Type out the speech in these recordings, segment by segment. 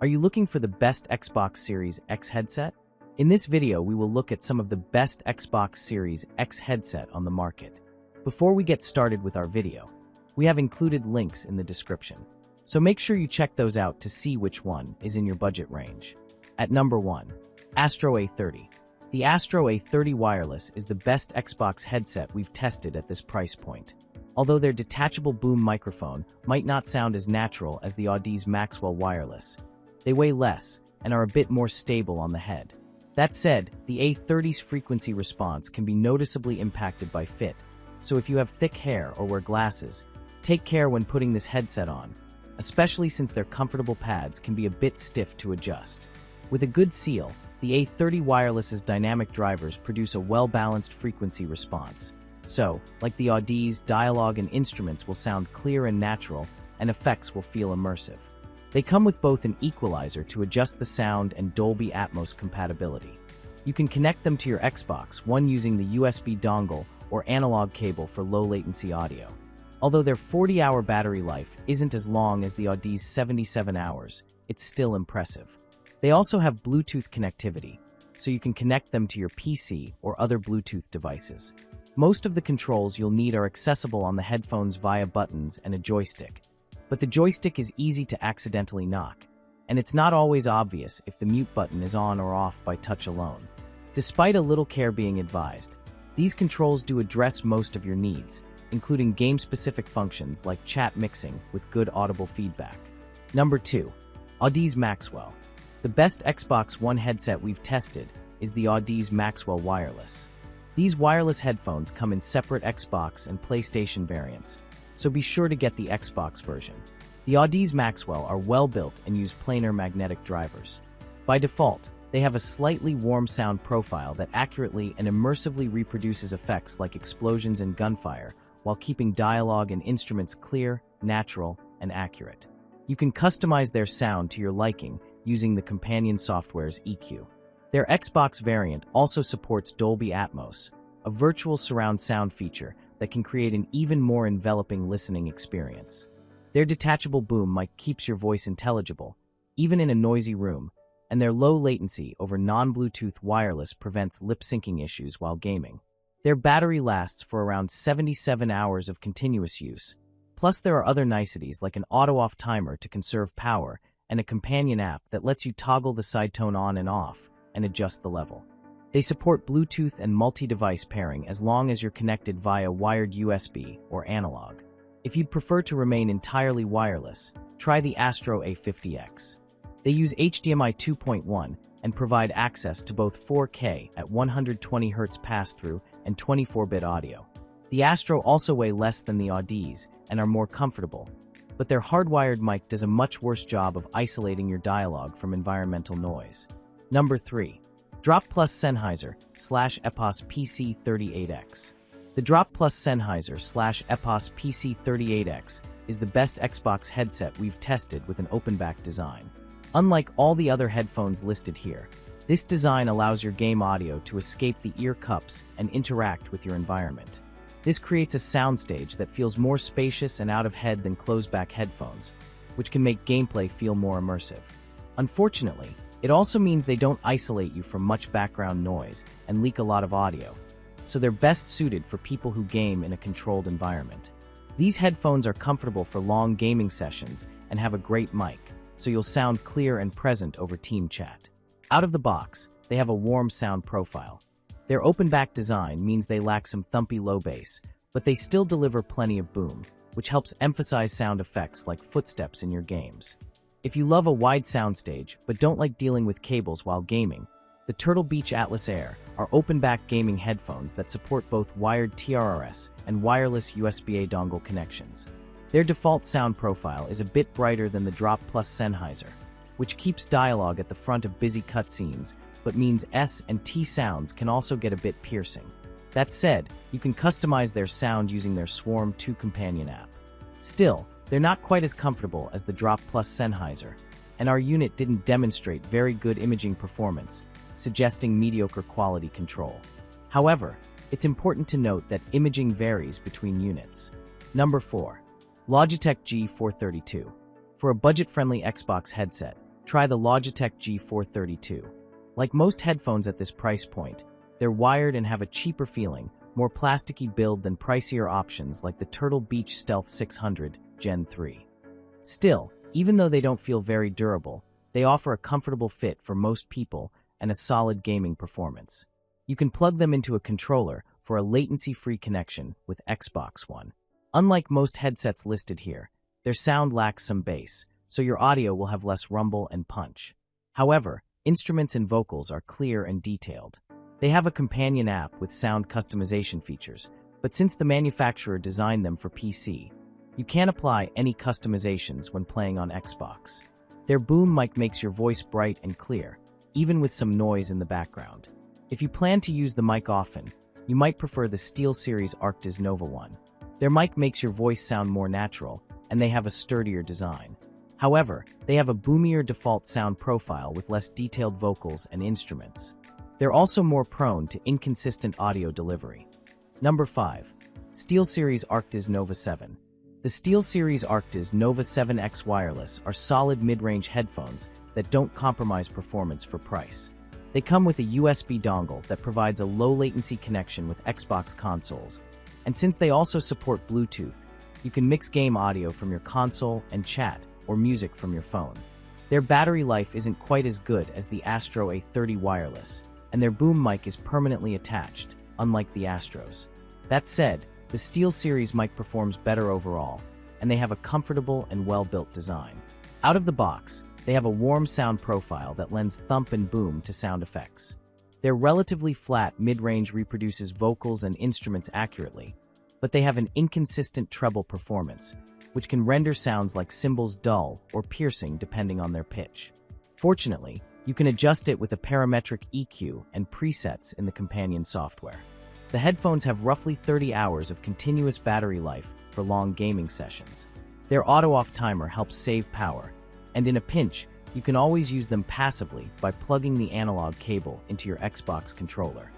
Are you looking for the best Xbox Series X headset? In this video, we will look at some of the best Xbox Series X headset on the market. Before we get started with our video, we have included links in the description, so make sure you check those out to see which one is in your budget range. At number 1, Astro A30. The Astro A30 wireless is the best Xbox headset we've tested at this price point. Although their detachable boom microphone might not sound as natural as the Audeze Maxwell wireless, they weigh less and are a bit more stable on the head. That said, the A30's frequency response can be noticeably impacted by fit, so if you have thick hair or wear glasses, take care when putting this headset on, especially since their comfortable pads can be a bit stiff to adjust. With a good seal, the A30 wireless's dynamic drivers produce a well-balanced frequency response. So, like the Audeze, dialogue and instruments will sound clear and natural, and effects will feel immersive. They come with both an equalizer to adjust the sound and Dolby Atmos compatibility. You can connect them to your Xbox One using the USB dongle or analog cable for low-latency audio. Although their 40-hour battery life isn't as long as the Audeze's 77 hours, it's still impressive. They also have Bluetooth connectivity, so you can connect them to your PC or other Bluetooth devices. Most of the controls you'll need are accessible on the headphones via buttons and a joystick, but the joystick is easy to accidentally knock, and it's not always obvious if the mute button is on or off by touch alone. Despite a little care being advised, these controls do address most of your needs, including game-specific functions like chat mixing with good audible feedback. Number 2. Audeze Maxwell. The best Xbox One headset we've tested is the Audeze Maxwell wireless. These wireless headphones come in separate Xbox and PlayStation variants, so be sure to get the Xbox version. The Audeze Maxwell are well-built and use planar magnetic drivers. By default, they have a slightly warm sound profile that accurately and immersively reproduces effects like explosions and gunfire, while keeping dialogue and instruments clear, natural, and accurate. You can customize their sound to your liking using the companion software's EQ. Their Xbox variant also supports Dolby Atmos, a virtual surround sound feature that can create an even more enveloping listening experience. Their detachable boom mic keeps your voice intelligible, even in a noisy room, and their low latency over non-Bluetooth wireless prevents lip-syncing issues while gaming. Their battery lasts for around 77 hours of continuous use. Plus, there are other niceties like an auto-off timer to conserve power and a companion app that lets you toggle the side tone on and off and adjust the level. They support Bluetooth and multi-device pairing as long as you're connected via wired USB or analog. If you'd prefer to remain entirely wireless, try the Astro A50X. They use HDMI 2.1 and provide access to both 4K at 120 Hz pass-through and 24-bit audio. The Astro also weigh less than the Audeze and are more comfortable, but their hardwired mic does a much worse job of isolating your dialogue from environmental noise. Number 3. Drop Plus Sennheiser / EPOS PC38X. The Drop Plus Sennheiser / EPOS PC38X is the best Xbox headset we've tested with an open-back design. Unlike all the other headphones listed here, this design allows your game audio to escape the ear cups and interact with your environment. This creates a soundstage that feels more spacious and out of head than closed-back headphones, which can make gameplay feel more immersive. Unfortunately, it also means they don't isolate you from much background noise and leak a lot of audio, so they're best suited for people who game in a controlled environment. These headphones are comfortable for long gaming sessions and have a great mic, so you'll sound clear and present over team chat. Out of the box, they have a warm sound profile. Their open-back design means they lack some thumpy low bass, but they still deliver plenty of boom, which helps emphasize sound effects like footsteps in your games. If you love a wide soundstage but don't like dealing with cables while gaming, the Turtle Beach Atlas Air are open-back gaming headphones that support both wired TRRS and wireless USB-A dongle connections. Their default sound profile is a bit brighter than the Drop Plus Sennheiser, which keeps dialogue at the front of busy cutscenes, but means S and T sounds can also get a bit piercing. That said, you can customize their sound using their Swarm 2 companion app. Still, they're not quite as comfortable as the Drop Plus Sennheiser, and our unit didn't demonstrate very good imaging performance, suggesting mediocre quality control. However, it's important to note that imaging varies between units. Number 4. Logitech G432. For a budget-friendly Xbox headset, try the Logitech G432. Like most headphones at this price point, they're wired and have a cheaper feeling, more plasticky build than pricier options like the Turtle Beach Stealth 600 Gen 3. Still, even though they don't feel very durable, they offer a comfortable fit for most people and a solid gaming performance. You can plug them into a controller for a latency-free connection with Xbox One. Unlike most headsets listed here, their sound lacks some bass, so your audio will have less rumble and punch. However, instruments and vocals are clear and detailed. They have a companion app with sound customization features, but since the manufacturer designed them for PC, you can't apply any customizations when playing on Xbox. Their boom mic makes your voice bright and clear, even with some noise in the background. If you plan to use the mic often, you might prefer the SteelSeries Arctis Nova 1. Their mic makes your voice sound more natural, and they have a sturdier design. However, they have a boomier default sound profile with less detailed vocals and instruments. They're also more prone to inconsistent audio delivery. Number 5. SteelSeries Arctis Nova 7. The SteelSeries Arctis Nova 7X Wireless are solid mid-range headphones that don't compromise performance for price. They come with a USB dongle that provides a low-latency connection with Xbox consoles, and since they also support Bluetooth, you can mix game audio from your console and chat or music from your phone. Their battery life isn't quite as good as the Astro A30 wireless, and their boom mic is permanently attached, unlike the Astros. That said, the SteelSeries mic performs better overall, and they have a comfortable and well-built design. Out of the box, they have a warm sound profile that lends thump and boom to sound effects. Their relatively flat mid-range reproduces vocals and instruments accurately, but they have an inconsistent treble performance, which can render sounds like cymbals dull or piercing depending on their pitch. Fortunately, you can adjust it with a parametric EQ and presets in the companion software. The headphones have roughly 30 hours of continuous battery life for long gaming sessions. Their auto-off timer helps save power, and in a pinch, you can always use them passively by plugging the analog cable into your Xbox controller.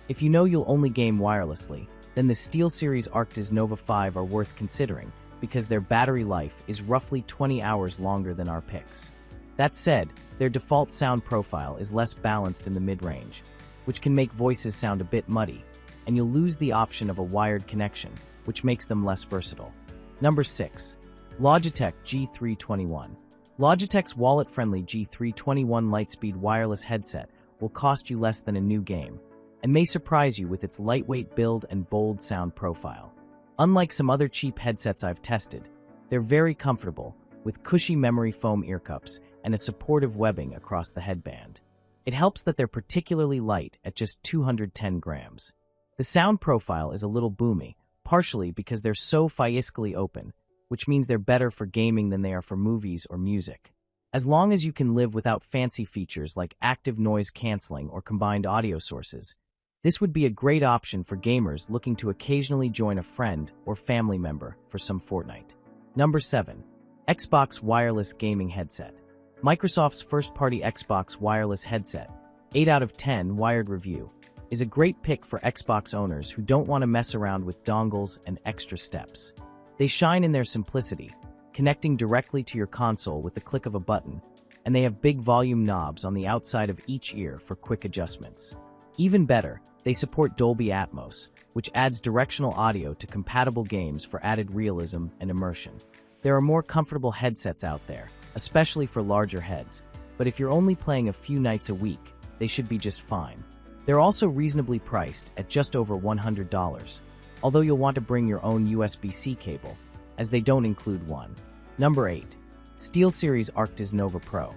If you know you'll only game wirelessly, then the SteelSeries Arctis Nova 5 are worth considering because their battery life is roughly 20 hours longer than our picks. That said, their default sound profile is less balanced in the mid-range, which can make voices sound a bit muddy, and you'll lose the option of a wired connection, which makes them less versatile. Number 6. Logitech G321. Logitech's wallet-friendly G321 Lightspeed wireless headset will cost you less than a new game, and may surprise you with its lightweight build and bold sound profile. Unlike some other cheap headsets I've tested, they're very comfortable, with cushy memory foam ear cups and a supportive webbing across the headband. It helps that they're particularly light at just 210 grams. The sound profile is a little boomy, partially because they're so fiscally open, which means they're better for gaming than they are for movies or music. As long as you can live without fancy features like active noise canceling or combined audio sources, this would be a great option for gamers looking to occasionally join a friend or family member for some Fortnite. Number 7. Xbox Wireless Gaming Headset. Microsoft's first-party Xbox wireless headset, 8 out of 10 wired review, is a great pick for Xbox owners who don't want to mess around with dongles and extra steps. They shine in their simplicity, connecting directly to your console with the click of a button, and they have big volume knobs on the outside of each ear for quick adjustments. Even better, they support Dolby Atmos, which adds directional audio to compatible games for added realism and immersion. There are more comfortable headsets out there, especially for larger heads, but if you're only playing a few nights a week, they should be just fine. They're also reasonably priced at just over $100, although you'll want to bring your own USB-C cable, as they don't include one. Number 8. SteelSeries Arctis Nova Pro.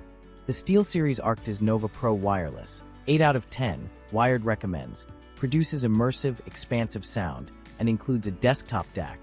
The SteelSeries Arctis Nova Pro Wireless, 8 out of 10, wired recommends, produces immersive, expansive sound, and includes a desktop DAC,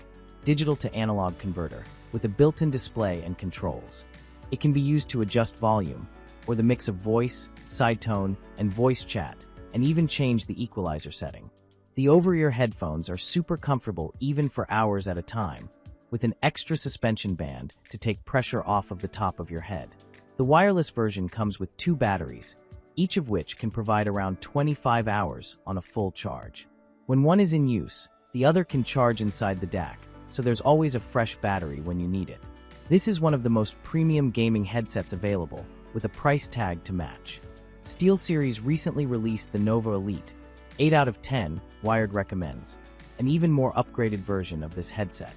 digital-to-analog converter, with a built-in display and controls. It can be used to adjust volume, or the mix of voice, side tone, and voice chat, and even change the equalizer setting. The over-ear headphones are super comfortable even for hours at a time, with an extra suspension band to take pressure off of the top of your head. The wireless version comes with 2 batteries, each of which can provide around 25 hours on a full charge. When one is in use, the other can charge inside the DAC, so there's always a fresh battery when you need it. This is one of the most premium gaming headsets available, with a price tag to match. SteelSeries recently released the Nova Elite. 8 out of 10 Wired recommends an even more upgraded version of this headset.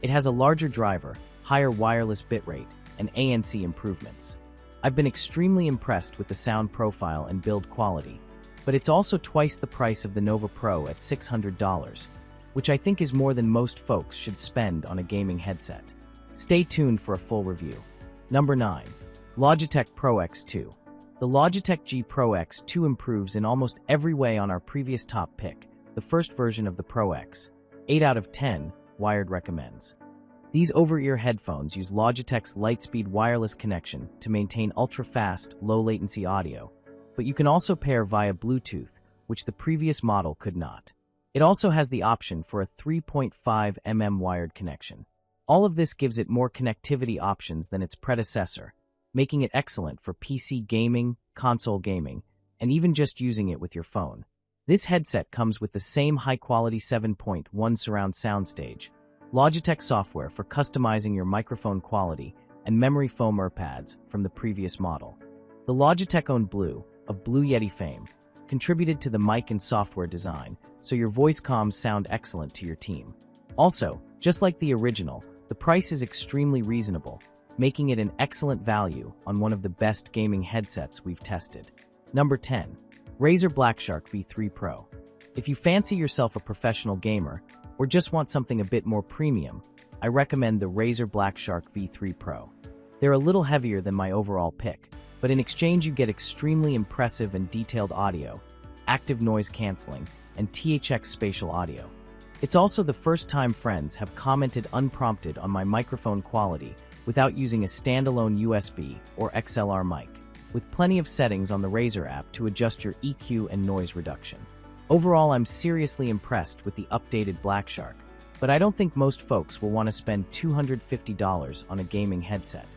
It has a larger driver, higher wireless bitrate, and ANC improvements. I've been extremely impressed with the sound profile and build quality, but it's also twice the price of the Nova Pro at $600, which I think is more than most folks should spend on a gaming headset. Stay tuned for a full review. Number 9. Logitech Pro X2. The Logitech G Pro X2 improves in almost every way on our previous top pick, the first version of the Pro X. 8 out of 10 Wired recommends. These over-ear headphones use Logitech's Lightspeed wireless connection to maintain ultra-fast, low-latency audio, but you can also pair via Bluetooth, which the previous model could not. It also has the option for a 3.5mm wired connection. All of this gives it more connectivity options than its predecessor, making it excellent for PC gaming, console gaming, and even just using it with your phone. This headset comes with the same high-quality 7.1 surround soundstage, Logitech software for customizing your microphone quality, and memory foam earpads from the previous model. The Logitech-owned Blue, of Blue Yeti fame, contributed to the mic and software design, so your voice comms sound excellent to your team. Also, just like the original, the price is extremely reasonable, making it an excellent value on one of the best gaming headsets we've tested. Number 10. Razer Blackshark V3 Pro. If you fancy yourself a professional gamer, or just want something a bit more premium, I recommend the Razer Blackshark V3 Pro. They're a little heavier than my overall pick, but in exchange you get extremely impressive and detailed audio, active noise cancelling, and THX spatial audio. It's also the first time friends have commented unprompted on my microphone quality without using a standalone USB or XLR mic, with plenty of settings on the Razer app to adjust your EQ and noise reduction. Overall, I'm seriously impressed with the updated Blackshark, but I don't think most folks will want to spend $250 on a gaming headset.